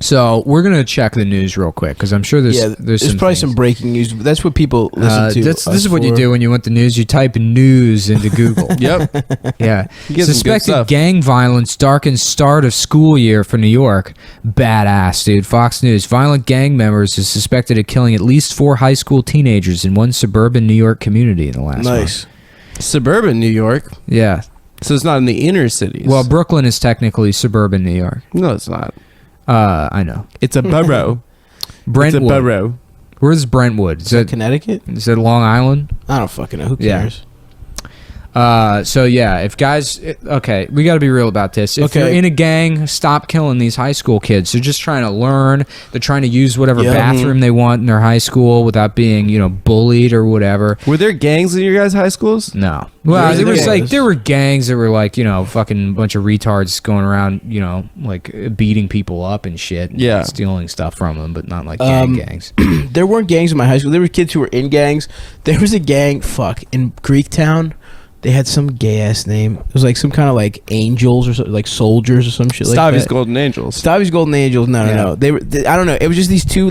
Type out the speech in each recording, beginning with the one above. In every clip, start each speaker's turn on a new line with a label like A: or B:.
A: So we're gonna check the news real quick because I'm sure there's
B: probably some breaking news. That's what people listen to.
A: This is what you do when you want the news. You type news into Google.
C: Yep.
A: Yeah. Suspected gang violence darkens start of school year for New York. Badass, dude. Fox News. Violent gang members is suspected of killing at least 4 high school teenagers in one suburban New York community in the last month.
C: Suburban New York.
A: Yeah.
C: So it's not in the inner cities.
A: Well, Brooklyn is technically suburban New York.
C: No, it's not.
A: I know.
C: It's a borough.
A: Brentwood.
C: It's a borough.
A: Where's Brentwood? Is
B: that Connecticut?
A: Is it Long Island?
B: I don't fucking know. Who cares?
A: Yeah. So yeah, if guys, okay, we got to be real about this. If you're in a gang, stop killing these high school kids. They're just trying to learn. They're trying to use whatever bathroom they want in their high school without being, bullied or whatever.
C: Were there gangs in your guys' high schools?
A: No. Well, there were gangs that were like, fucking bunch of retards going around, like beating people up and shit.
C: Yeah.
A: Stealing stuff from them, but not like gangs.
B: There weren't gangs in my high school. There were kids who were in gangs. There was a gang, in Greektown. They had some gay ass name. It was like some kind of like angels or something, like soldiers or some shit like that.
C: Stavi's Golden Angels.
B: Stavi's Golden Angels. No. They were. I don't know. It was just these two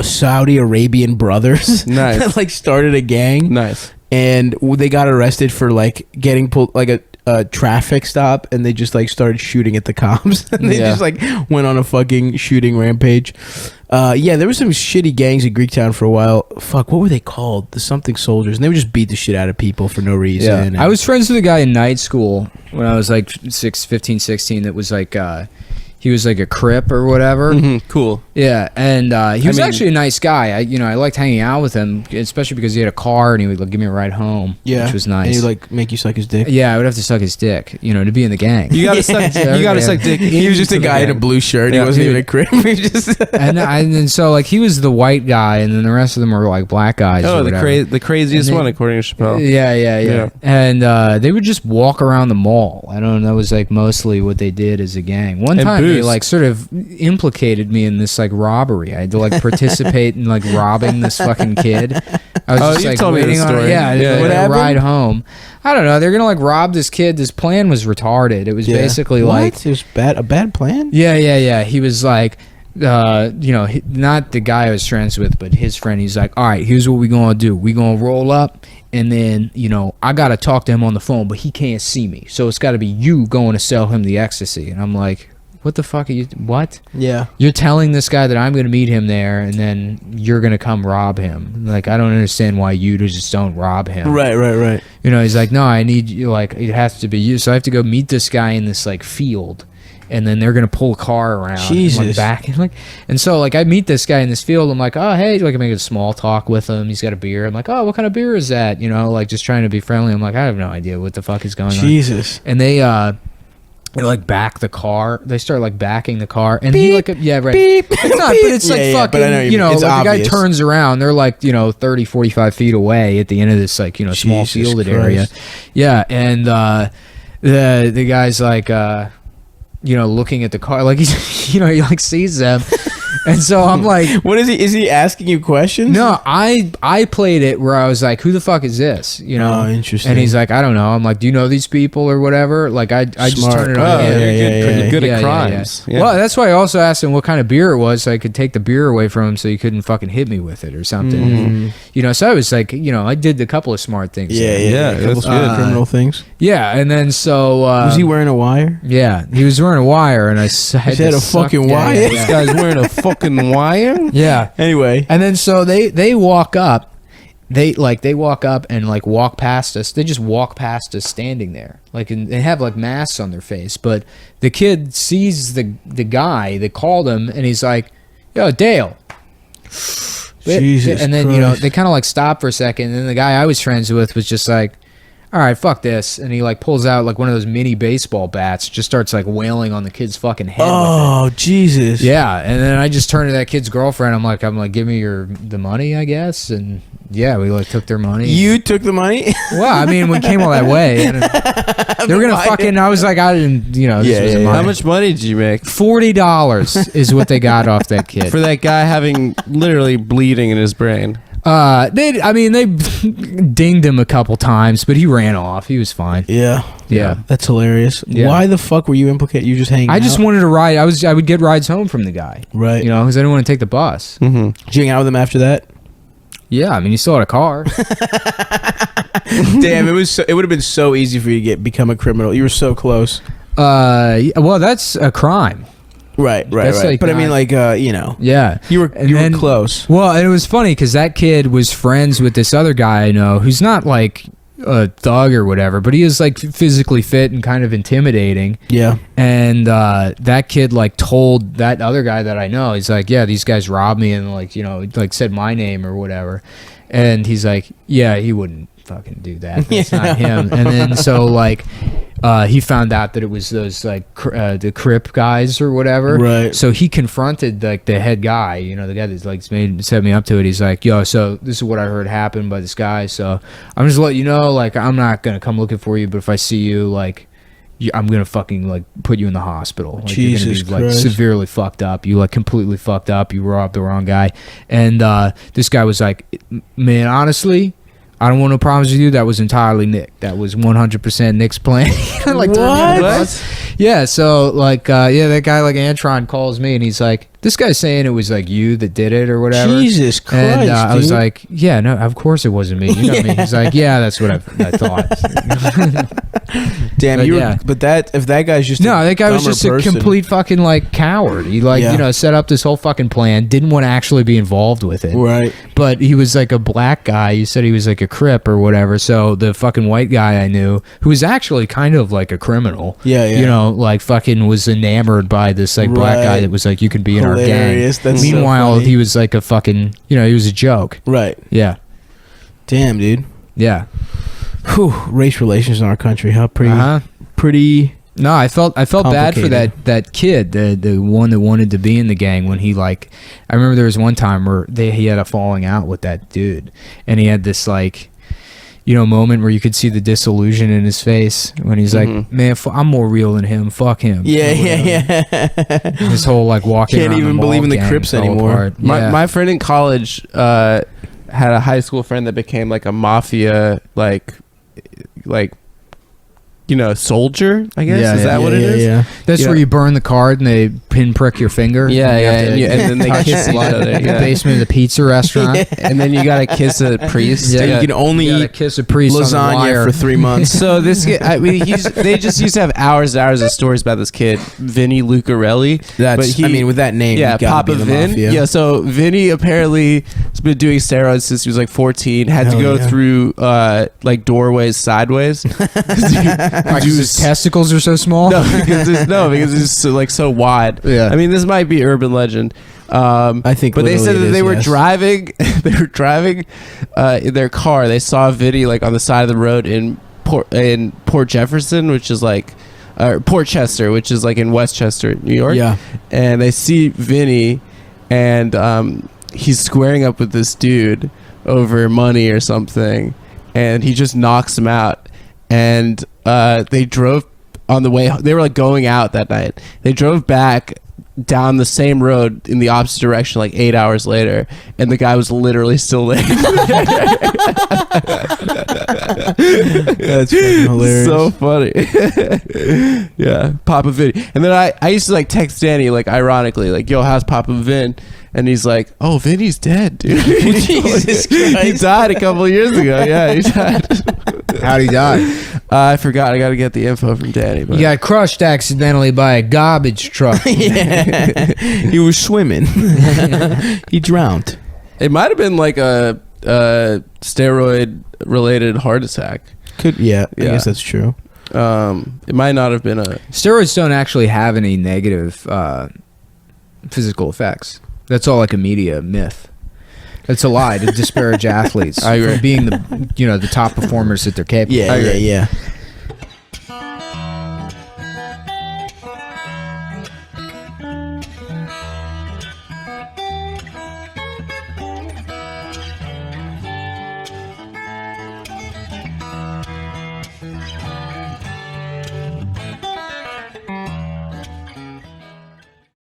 B: Saudi Arabian brothers.
C: Nice.
B: That like started a gang.
C: Nice.
B: And they got arrested for like getting pulled like a traffic stop, and they just like started shooting at the cops. And they just like went on a fucking shooting rampage. There were some shitty gangs in Greektown for a while. Fuck, what were they called? The something soldiers. And they would just beat the shit out of people for no reason.
A: Yeah. I was friends with a guy in night school when I was like 15, 16 that was like he was like a Crip or whatever.
C: Mm-hmm, cool.
A: Yeah, and he was actually a nice guy. I liked hanging out with him, especially because he had a car and he would like, give me a ride home, which was nice.
B: And he'd like make you suck his dick.
A: Yeah, I would have to suck his dick, to be in the gang.
C: You gotta suck. You gotta suck dick.
B: He was just a guy in a blue shirt. He wasn't even a Crip. He just
A: and so like he was the white guy, and then the rest of them were like black guys.
C: Oh, the craziest one according to Chappelle.
A: Yeah. And they would just walk around the mall. I don't know. That was like mostly what they did as a gang. One time they like sort of implicated me in this like robbery. I had to like participate in like robbing this fucking kid. I was just like waiting on a ride home. I don't know. They're gonna like rob this kid. This plan was retarded. It was basically like
B: it was a bad plan.
A: Yeah. He was like, not the guy I was friends with, but his friend. He's like, all right, here's what we gonna do. We gonna roll up, and then I gotta talk to him on the phone, but he can't see me, so it's got to be you going to sell him the ecstasy. And I'm like, what the fuck are you? What?
B: Yeah. You're
A: telling this guy that I'm going to meet him there, and then you're going to come rob him. Like, I don't understand why you just don't rob him.
B: Right.
A: He's like, no, I need you. Like, it has to be you. So I have to go meet this guy in this like field, and then they're going to pull a car around.
B: Jesus.
A: And, like, back and so like I meet this guy in this field. I'm like, oh hey, like I make a small talk with him. He's got a beer. I'm like, oh, what kind of beer is that? Like just trying to be friendly. I'm like, I have no idea what the fuck is going on.
B: Jesus.
A: And they like back the car. They start like backing the car, and
B: beep,
A: he like right.
B: Beep,
A: it's not, but it's like fucking.
B: It's
A: like
B: obvious.
A: The guy turns around. They're like 30, 45 feet away at the end of this like small fielded area. Yeah, and the guy's like looking at the car, like he's he like sees them. And so I'm like,
B: what is he? Is he asking you questions?
A: No, I played it where I was like, who the fuck is this?
B: Oh, interesting.
A: And he's like, I don't know. I'm like, do you know these people or whatever? Like, I just turned it on.
C: You're good at crimes.
A: Yeah. Well, that's why I also asked him what kind of beer it was, so I could take the beer away from him, so he couldn't fucking hit me with it or something.
B: Mm-hmm.
A: So I was like, I did a couple of smart things.
B: Yeah. A couple of criminal things.
A: Yeah, and then so
B: was he wearing a wire?
A: Yeah, he was wearing a wire, and I had
B: a fucking wire.
C: This guy's wearing a fucking wire.
A: Yeah.
B: Anyway,
A: and then so they walk up. They walk up and like walk past us. They just walk past us standing there. Like, and they have like masks on their face. But the kid sees the guy that called him, and he's like, "Yo, Dale."
B: Jesus.
A: And then
B: Christ.
A: they kind of like stop for a second, and then the guy I was friends with was just like, all right, fuck this. And he like pulls out like one of those mini baseball bats, just starts like wailing on the kid's fucking head.
B: Oh, Jesus.
A: Yeah. And then I just turned to that kid's girlfriend. I'm like, give me the money, I guess. And yeah, we like took their money.
B: You took the money?
A: Well, I mean, we came all that way. And they were going to fucking, I was like, I didn't, this was
C: How much money did you make?
A: $40 is what they got off that kid.
C: For that guy having literally bleeding in his brain.
A: They dinged him a couple times, but he ran off. He was fine.
B: Yeah. That's hilarious.
A: Yeah.
B: Why the fuck were you implicated? You just hanging out?
A: I just wanted to ride. I would get rides home from the guy.
B: Right.
A: You know, because I didn't want to take the bus.
C: Mm-hmm.
B: Did you hang out with him after that?
A: Yeah, I mean, he still had a car.
B: Damn, it would have been so easy for you to become a criminal. You were so close.
A: Well, that's a crime.
B: Right.
A: Like
B: but I mean, like, you know.
A: Yeah.
B: You were close.
A: Well, and it was funny because that kid was friends with this other guy I know who's not like a thug or whatever, but he is like physically fit and kind of intimidating.
B: Yeah.
A: And that kid like told that other guy that I know, he's like, yeah, these guys robbed me and like, you know, like said my name or whatever. And he's like, yeah, he wouldn't fucking do that. That's not him. And then so like he found out that it was those like the Crip guys or whatever.
B: Right.
A: So he confronted like the head guy, you know, the guy that's like set me up to it. He's like, yo, so this is what I heard happened by this guy. So I'm just letting you know, like, I'm not gonna come looking for you, but if I see you, like, I'm gonna fucking like put you in the hospital. Like,
B: Jesus
A: you're gonna be
B: Christ.
A: like severely fucked up. You like completely fucked up. You robbed the wrong guy. And this guy was like, man, honestly, I don't want no problems with you. That was entirely Nick. That was 100% Nick's plan. Like,
B: what?
A: Yeah. So like, that guy like Antron calls me and he's like, this guy's saying it was like you that did it or whatever.
B: Jesus Christ,
A: and I was
B: dude.
A: like, yeah, no, of course it wasn't me. You know what I mean? He's like, yeah, that's what I thought.
B: Damn,
A: but
B: if that guy's just
A: that guy was just a complete fucking like coward. He like you know set up this whole fucking plan, didn't want to actually be involved with it.
B: Right.
A: But he was like a black guy. You said he was like a Crip or whatever. So the fucking white guy I knew, who was actually kind of like a criminal.
B: Yeah.
A: You know, like fucking was enamored by this like black guy that was like, you could be in our gang.
B: That's
A: Meanwhile,
B: so funny.
A: he was like a fucking, you know, he was a joke.
B: Right.
A: Yeah.
B: Damn, dude.
A: Yeah.
B: Whew, race relations in our country, huh? Pretty.
A: No, I felt bad for that kid, the one that wanted to be in the gang. When he like, I remember there was one time where he had a falling out with that dude, and he had this like, you know, moment where you could see the disillusion in his face when he's like, man, I'm more real than him. Fuck him.
B: Yeah.
A: This whole like walking.
B: Can't
A: around
B: even
A: the
B: believe in the
A: gang
B: Crips
A: fell
B: anymore.
A: apart.
C: My friend in college had a high school friend that became like a mafia like you know, soldier, I guess. Is that what it is?
B: Yeah.
A: That's where you burn the card and they pinprick your finger.
C: Yeah,
A: and
C: and then they kiss each other.
A: in the basement of the pizza restaurant.
C: And then you gotta kiss a priest.
B: Yeah, you can only
A: You gotta
B: eat
A: kiss a priest on the
B: lasagna
A: wire.
B: for 3 months.
C: So this kid, I mean, they just used to have hours and hours of stories about this kid, Vinny Lucarelli.
B: I mean, with that name,
C: Yeah,
B: you gotta
C: Papa
B: be the
C: Vin.
B: mafia.
C: Yeah, so Vinny apparently has been doing steroids since he was like 14. Had
B: Hell
C: to go
B: yeah.
C: through like doorways sideways.
A: Like, his testicles are so small.
C: because it's so wide.
A: Yeah.
C: I mean, this might be urban legend.
B: I think,
C: but they said that
B: literally it
C: they
B: is,
C: were
B: yes.
C: driving. They were driving in their car. They saw Vinny like on the side of the road in Port Jefferson, which is like Port Chester, which is like in Westchester, New York.
B: Yeah.
C: And they see Vinny, and he's squaring up with this dude over money or something, and he just knocks him out. And they drove on the way. They were like going out that night. They drove back down the same road in the opposite direction like 8 hours later, and the guy was literally still there.
B: That's fucking hilarious.
C: So funny. Yeah, Papa Vin. And then I used to like text Danny like ironically like, yo, how's Papa Vin? And he's like, oh, Vinny's dead, dude.
B: Jesus Christ.
C: He died a couple of years ago. Yeah, he died.
A: How'd he die?
C: I forgot. I got to get the info from Danny. But.
A: He got crushed accidentally by a garbage truck.
B: Yeah. He was swimming. He drowned.
C: It might have been like a steroid related heart attack.
B: I guess that's true.
C: It might not have been a.
A: Steroids don't actually have any negative physical effects. That's all like a media myth. It's a lie to disparage athletes
C: I agree.
A: from being the top performers that they're capable.
B: Yeah.